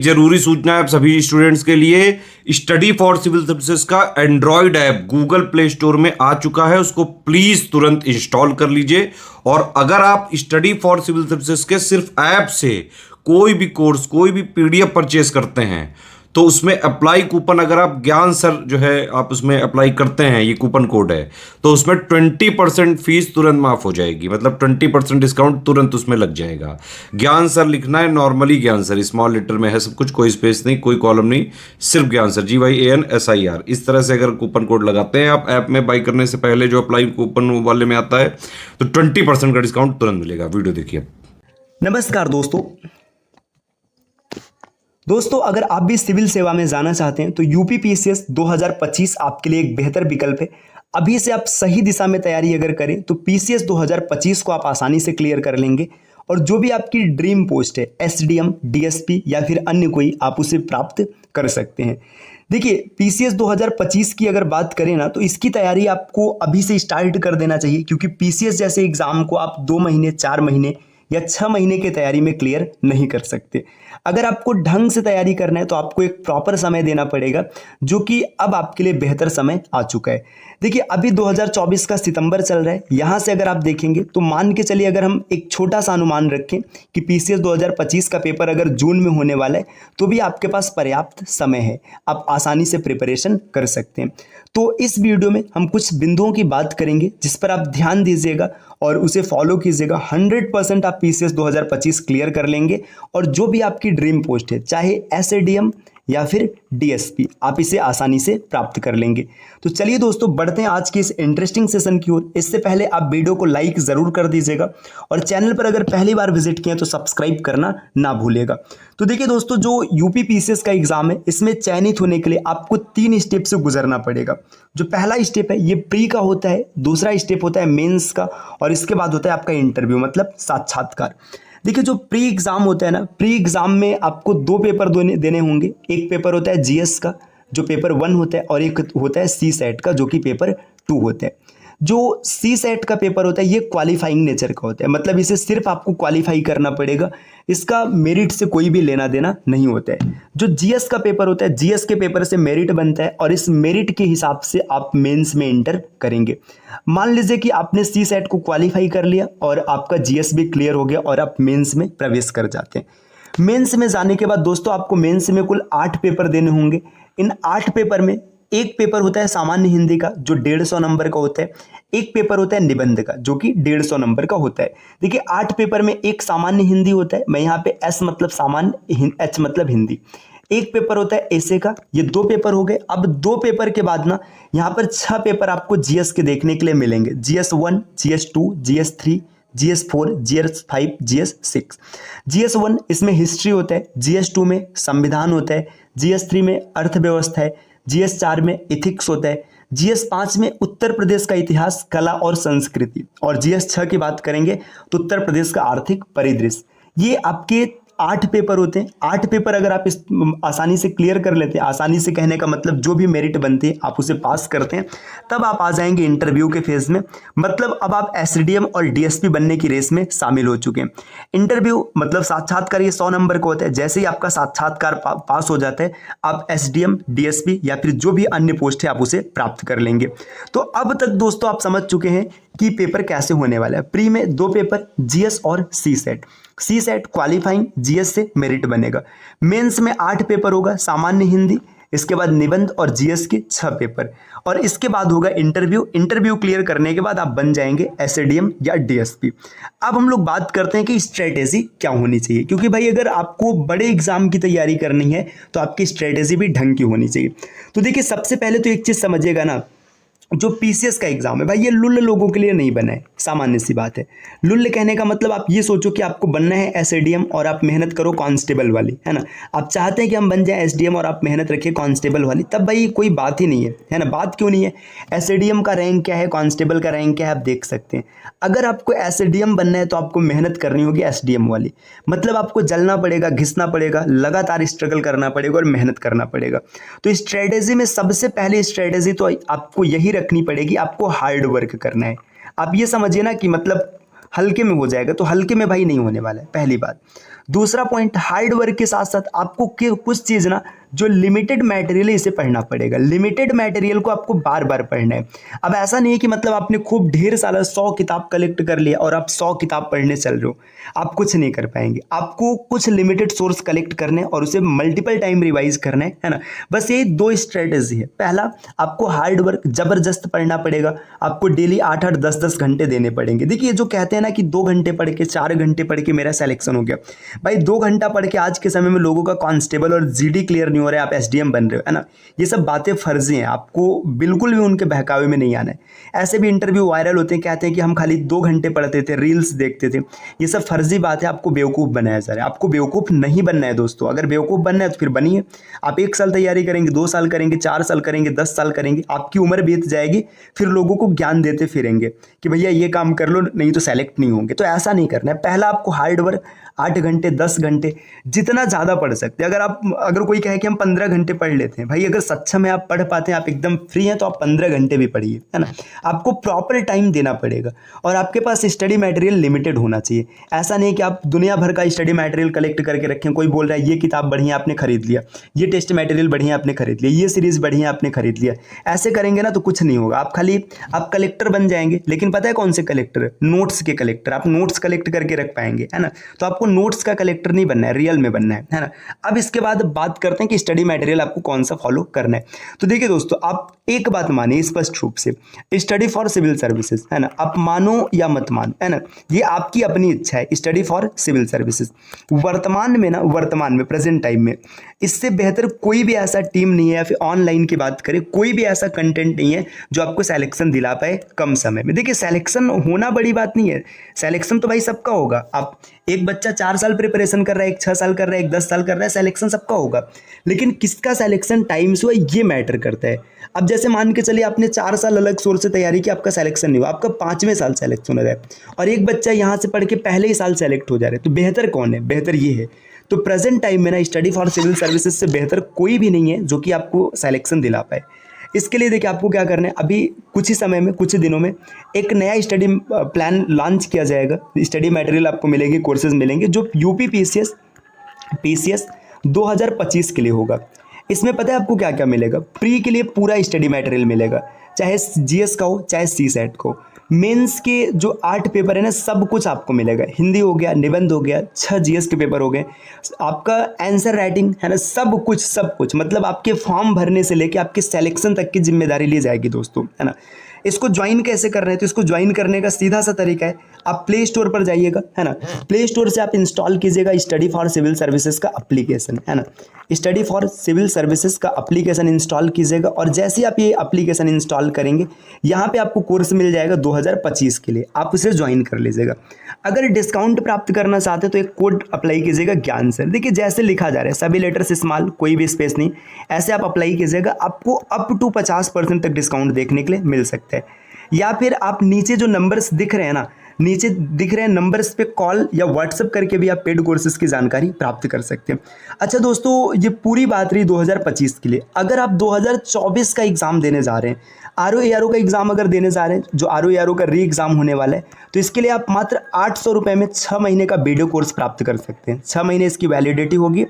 जरूरी सूचना है आप सभी स्टूडेंट्स के लिए। स्टडी फॉर सिविल सर्विसेज का Android app Google play store में आ चुका है, उसको प्लीज तुरंत इंस्टॉल कर लीजिए। और अगर आप स्टडी फॉर सिविल सर्विसेज के सिर्फ ऐप से कोई भी कोर्स, कोई भी पीडीएफ परचेस करते हैं तो उसमें अप्लाई कूपन, अगर आप ज्ञान सर जो है आप उसमें अप्लाई करते हैं, ये कूपन कोड है, तो उसमें 20% फीस तुरंत माफ हो जाएगी। मतलब 20% डिस्काउंट तुरंत उसमें लग जाएगा। ज्ञान सर लिखना है, नॉर्मली ज्ञान सर, स्मॉल लेटर में है सब कुछ, कोई स्पेस नहीं, कोई कॉलम नहीं, सिर्फ ज्ञान सर, GYANSIR। इस तरह से अगर कूपन कोड लगाते हैं आप ऐप में बाई करने से पहले, जो अप्लाई कूपन वाले में आता है, तो 20% का डिस्काउंट तुरंत मिलेगा। वीडियो देखिए। नमस्कार दोस्तों, अगर आप भी सिविल सेवा में जाना चाहते हैं तो यूपी पीसीएस 2025 आपके लिए एक बेहतर विकल्प है। अभी से आप सही दिशा में तैयारी अगर करें तो पीसीएस 2025 को आप आसानी से क्लियर कर लेंगे और जो भी आपकी ड्रीम पोस्ट है, एसडीएम, डीएसपी या फिर अन्य कोई, आप उसे प्राप्त कर सकते हैं। देखिए, पीसीएस 2025 की अगर बात करें ना, तो इसकी तैयारी आपको अभी से स्टार्ट कर देना चाहिए, क्योंकि पीसीएस जैसे एग्जाम को आप 2 महीने, 4 महीने या 6 महीने की तैयारी में क्लियर नहीं कर सकते। अगर आपको ढंग से तैयारी करना है तो आपको एक प्रॉपर समय देना पड़ेगा, जो कि अब आपके लिए बेहतर समय आ चुका है। देखिए, अभी 2024 का सितंबर चल रहा है। यहाँ से अगर आप देखेंगे तो मान के चलिए, अगर हम एक छोटा सा अनुमान रखें कि पीसीएस 2025 का पेपर अगर जून में होने वाला है, तो भी आपके पास पर्याप्त समय है, आप आसानी से प्रिपरेशन कर सकते हैं। तो इस वीडियो में हम कुछ बिंदुओं की बात करेंगे जिस पर आप ध्यान दीजिएगा और उसे फॉलो कीजिएगा। 100% आप पीसीएस 2025 क्लियर कर लेंगे और जो भी आपकी ड्रीम पोस्ट है, चाहे एसएडीएम या फिर डीएसपी, आप इसे आसानी से प्राप्त कर लेंगे। तो चलिए दोस्तों, बढ़ते हैं आज के इस इंटरेस्टिंग सेशन की ओर। इससे पहले आप वीडियो को लाइक जरूर कर दीजिएगा और चैनल पर अगर पहली बार विजिट किए तो सब्सक्राइब करना ना भूलिएगा। तो देखिए दोस्तों, जो यूपी पीसीएस का एग्जाम है, इसमें चयनित होने के लिए आपको 3 स्टेप से गुजरना पड़ेगा। जो पहला स्टेप है ये प्री का होता है, दूसरा स्टेप होता है मेंस का, और इसके बाद होता है आपका इंटरव्यू, मतलब साक्षात्कार। देखिए, जो प्री एग्जाम होता है ना, प्री एग्जाम में आपको 2 पेपर देने होंगे। एक पेपर होता है जीएस का, जो पेपर 1 होता है, और एक होता है सी सेट का, जो कि पेपर 2 होता है। जो सी सेट का पेपर होता है ये क्वालिफाइंग नेचर का होता है, मतलब इसे सिर्फ आपको क्वालिफाई करना पड़ेगा, इसका मेरिट से कोई भी लेना देना नहीं होता है। जो जीएस का पेपर होता है, जीएस के पेपर से मेरिट बनता है और इस मेरिट के हिसाब से आप मेंस में एंटर करेंगे। मान लीजिए कि आपने सी सेट को क्वालिफाई कर लिया और आपका जीएस भी क्लियर हो गया और आप मेंस में प्रवेश कर जाते हैं। मेंस में जाने के बाद दोस्तों, आपको मेंस में कुल 8 पेपर देने होंगे। इन 8 पेपर में एक पेपर होता है सामान्य हिंदी का, जो 150 नंबर का होता है। एक पेपर होता है निबंध का, जो कि 150 नंबर का होता है। देखिए, 8 पेपर में एक सामान्य हिंदी होता है, मैं यहाँ पे एस मतलब सामान्य, एच मतलब हिंदी। एक पेपर होता है ऐसे का। ये 2 पेपर हो गए। अब 2 पेपर के बाद ना, यहाँ पर 6 पेपर आपको जीएस के देखने के लिए मिलेंगे। GS1, GS2, GS3, GS4, GS5, GS6। GS1 इसमें हिस्ट्री होता है, GS2 में संविधान होता है, GS3 में अर्थव्यवस्था है, GS4 में इथिक्स होता है, GS5 में उत्तर प्रदेश का इतिहास, कला और संस्कृति, और GS6 की बात करेंगे तो उत्तर प्रदेश का आर्थिक परिदृश्य। ये आपके 8 पेपर होते हैं। 8 पेपर अगर आप इस आसानी से क्लियर कर लेते हैं, आसानी से कहने का मतलब जो भी मेरिट बनती है आप उसे पास करते हैं, तब आप आ जाएंगे इंटरव्यू के फेज में। मतलब अब आप एसडीएम और डीएसपी बनने की रेस में शामिल हो चुके हैं। इंटरव्यू मतलब साक्षात्कार, ये 100 नंबर का होता है। जैसे ही आपका साक्षात्कार पास हो जाता है, आप एसडीएम, डीएसपी या फिर जो भी अन्य पोस्ट है आप उसे प्राप्त कर लेंगे। तो अब तक दोस्तों आप समझ चुके हैं कि पेपर कैसे होने वाला है। प्री में 2 पेपर, जीएस और सी सेट। सी सेट क्वालिफाइंग, जीएस से मेरिट बनेगा। मेंस में 8 पेपर होगा, सामान्य हिंदी, इसके बाद निबंध और जीएस के 6 पेपर, और इसके बाद होगा इंटरव्यू। इंटरव्यू क्लियर करने के बाद आप बन जाएंगे एसएडीएम या डीएसपी। अब हम लोग बात करते हैं कि स्ट्रेटेजी क्या होनी चाहिए, क्योंकि भाई अगर आपको बड़े एग्जाम की तैयारी करनी है तो आपकी स्ट्रेटेजी भी ढंग की होनी चाहिए। तो देखिए, सबसे पहले तो एक चीज़ समझिएगा ना, जो पीसीएस का एग्जाम है भाई, ये लुल्ल लोगों के लिए नहीं बना है। सामान्य सी बात है। लुल्ल कहने का मतलब आप ये सोचो कि आपको बनना है एसएडीएम और आप मेहनत करो कांस्टेबल वाली, है ना। आप चाहते हैं कि हम बन जाए एसडीएम और आप मेहनत रखिए कांस्टेबल वाली, तब भाई कोई बात ही नहीं है ना। बात क्यों नहीं है? एसएडीएम का रैंक क्या है, कांस्टेबल का रैंक क्या है, आप देख सकते हैं। अगर आपको एसएडीएम बनना है तो आपको मेहनत करनी होगी एसडीएम वाली, मतलब आपको जलना पड़ेगा, घिसना पड़ेगा, लगातार स्ट्रगल करना पड़ेगा और मेहनत करना पड़ेगा। तो स्ट्रेटेजी में सबसे पहले स्ट्रेटेजी तो आपको यही रखनी पड़ेगी, आपको हार्ड वर्क करना है। आप ये समझिए ना कि मतलब हल्के में हो जाएगा, तो हल्के में भाई नहीं होने वाला है, पहली बात। दूसरा पॉइंट, हार्ड वर्क के साथ साथ आपको कुछ चीज़ ना जो लिमिटेड मटेरियल है इसे पढ़ना पड़ेगा। लिमिटेड मटेरियल को आपको बार बार पढ़ना है। अब ऐसा नहीं है कि मतलब आपने खूब ढेर सारा 100 किताब कलेक्ट कर लिया और आप 100 किताब पढ़ने चल रहे हो, आप कुछ नहीं कर पाएंगे। आपको कुछ लिमिटेड सोर्स कलेक्ट करने और उसे मल्टीपल टाइम रिवाइज करना है ना। बस ये 2 स्ट्रेटेजी है। पहला, आपको हार्ड वर्क जबरदस्त पढ़ना पड़ेगा। आपको डेली 8-8 10-10 घंटे देने पड़ेंगे। देखिए जो कहते हैं ना कि 2 घंटे पढ़ के 4 घंटे पढ़ के मेरा सिलेक्शन हो गया, भाई 2 घंटा पढ़ के आज के समय में लोगों का कांस्टेबल और जीडी क्लियर नहीं हो रहा है, आप एसडीएम बन रहे हो, है ना। ये सब बातें फर्जी हैं, आपको बिल्कुल भी उनके बहकावे में नहीं आना है। ऐसे भी इंटरव्यू वायरल होते हैं, कहते हैं कि हम खाली 2 घंटे पढ़ते थे, रील्स देखते थे। ये सब फर्जी बात है, आपको बेवकूफ़ बनाया जा रहा है। आपको बेवकूफ़ नहीं बनना है दोस्तों। अगर बेवकूफ़ बनना है तो फिर बनिए। आप 1 साल तैयारी करेंगे, 2 साल करेंगे, 4 साल करेंगे, 10 साल करेंगे, आपकी उम्र बीत जाएगी, फिर लोगों को ज्ञान देते फिरेंगे कि भैया ये काम कर लो नहीं तो सेलेक्ट नहीं होंगे। तो ऐसा नहीं करना है। पहला आपको हार्ड वर्क 8 घंटे 10 घंटे जितना ज़्यादा पढ़ सकते हैं। अगर कोई कहे कि हम 15 घंटे पढ़ लेते हैं, भाई अगर सक्षम है, आप पढ़ पाते हैं, आप एकदम फ्री हैं, तो आप 15 घंटे भी पढ़िए, है ना। आपको प्रॉपर टाइम देना पड़ेगा और आपके पास स्टडी मटेरियल लिमिटेड होना चाहिए। ऐसा नहीं कि आप दुनिया भर का स्टडी मटेरियल कलेक्ट करके रखें। कोई बोल रहा है ये किताब बढ़िया आपने खरीद लिया, ये टेस्ट मटेरियल बढ़िया आपने खरीद लिया, ये सीरीज़ बढ़िया आपने खरीद लिया। ऐसे करेंगे ना तो कुछ नहीं होगा। आप कलेक्टर बन जाएंगे। लेकिन पता है कौन से कलेक्टर? नोट्स के कलेक्टर। आप नोट्स कलेक्ट करके रख पाएंगे, है ना। तो आपको नोट्स का कलेक्टर नहीं बनना है, रियल में बनना है ना। अब इसके बाद बात करते हैं कि स्टडी मटेरियल आपको कौन सा फॉलो करना है। तो देखिए दोस्तों, आप एक बात मानिए स्पष्ट रूप से, स्टडी फॉर सिविल सर्विसेज, है ना, आप मानो या मत मानो, है ना, ये आपकी अपनी इच्छा है। स्टडी फॉर सिविल सर्विसेज वर्तमान में प्रेजेंट टाइम में इससे बेहतर कोई भी ऐसा टीम नहीं है, या फिर ऑनलाइन की बात करें, कोई भी ऐसा कंटेंट नहीं है जो आपको सिलेक्शन दिला पाए कम समय में। देखिए सिलेक्शन होना बड़ी बात नहीं है, सिलेक्शन तो भाई सबका होगा। आप एक बच्चा 4 साल प्रिपरेशन कर रहा है, एक 6 साल कर रहा है, एक 10 साल कर रहा है, सिलेक्शन सबका होगा। लेकिन किसका सिलेक्शन टाइम से हुआ ये मैटर करता है। अब जैसे मान के चलिए आपने 4 साल अलग सोर्स से तैयारी की, आपका सिलेक्शन नहीं हुआ, आपका 5वें साल सिलेक्शन हो रहा है, और एक बच्चा यहाँ से पढ़ के पहले ही साल सेलेक्ट हो जा रहा है, तो बेहतर कौन है? बेहतर ये है। तो प्रेजेंट टाइम में ना स्टडी फॉर सिविल सर्विसेज से बेहतर कोई भी नहीं है जो कि आपको सिलेक्शन दिला पाए। इसके लिए देखिए आपको क्या करना है, अभी कुछ ही समय में, कुछ ही दिनों में एक नया स्टडी प्लान लॉन्च किया जाएगा। स्टडी मटेरियल आपको मिलेंगे, कोर्सेज मिलेंगे, जो यूपी पीसीएस 2025 के लिए होगा। इसमें पता है आपको क्या क्या मिलेगा? प्री के लिए पूरा स्टडी मटेरियल मिलेगा, चाहे जीएस का हो चाहे सीसेट को। मेंस के जो 8 पेपर है ना, सब कुछ आपको मिलेगा। हिंदी हो गया, निबंध हो गया, 6 जीएस के पेपर हो गए, आपका आंसर राइटिंग है ना, सब कुछ मतलब आपके फॉर्म भरने से लेके आपके सिलेक्शन तक की जिम्मेदारी ली जाएगी दोस्तों, है ना। इसको ज्वाइन कैसे कर रहे हैं? तो इसको ज्वाइन करने का सीधा सा तरीका है, आप प्ले स्टोर पर जाइएगा, है ना। प्ले स्टोर से आप इंस्टॉल कीजिएगा स्टडी फॉर सिविल सर्विसेज का एप्लीकेशन, है ना। स्टडी फॉर सिविल सर्विसेज का एप्लीकेशन इंस्टॉल कीजिएगा, और जैसे ही आप ये एप्लीकेशन इंस्टॉल करेंगे, यहाँ पे आपको कोर्स मिल जाएगा 2025 के लिए, आप उसे ज्वाइन कर लीजिएगा। अगर डिस्काउंट प्राप्त करना चाहते हैं तो एक कोड अप्लाई कीजिएगा, ज्ञान सर। देखिए जैसे लिखा जा रहा है, सभी लेटर्स स्मॉल, कोई भी स्पेस नहीं, ऐसे आप अप्लाई कीजिएगा, आपको अप टू 50% तक डिस्काउंट देखने के लिए मिल सकता है। या फिर आप नीचे जो नंबर्स दिख रहे हैं ना, नीचे दिख रहे हैं नंबर्स पे कॉल या व्हाट्सएप करके भी आप पेड कोर्सेज की जानकारी प्राप्त कर सकते हैं। अच्छा दोस्तों, ये पूरी बात रही 2025 के लिए। अगर आप 2024 का एग्ज़ाम देने जा रहे हैं, आरओ का एग्ज़ाम अगर देने जा रहे हैं, जो आरओ का री एग्ज़ाम होने वाला है, तो इसके लिए आप मात्र 800 रुपये में 6 महीने का वीडियो कोर्स प्राप्त कर सकते हैं। 6 महीने इसकी वैलिडिटी होगी।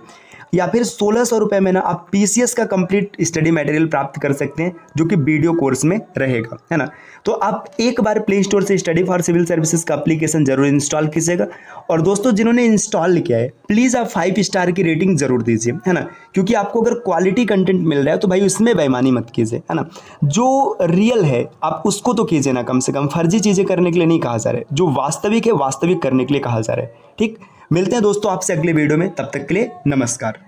या फिर 1600 रुपये में ना आप पीसीएस का कंप्लीट स्टडी मटेरियल प्राप्त कर सकते हैं, जो कि वीडियो कोर्स में रहेगा, है ना। तो आप एक बार प्ले स्टोर से स्टडी फॉर सिविल सर्विसेज का एप्लीकेशन जरूर इंस्टॉल कीजिएगा। और दोस्तों जिन्होंने इंस्टॉल किया है, प्लीज़ आप 5 स्टार की रेटिंग जरूर दीजिए, है ना। क्योंकि आपको अगर क्वालिटी कंटेंट मिल रहा है तो भाई उसमें बेईमानी मत कीजिए, है ना। जो रियल है आप उसको तो कीजिए ना, कम से कम फर्जी चीज़ें करने के लिए नहीं कहा जा रहा है, जो वास्तविक है वास्तविक करने के लिए कहा जा रहा है। ठीक, मिलते हैं दोस्तों आपसे अगले वीडियो में, तब तक के लिए नमस्कार।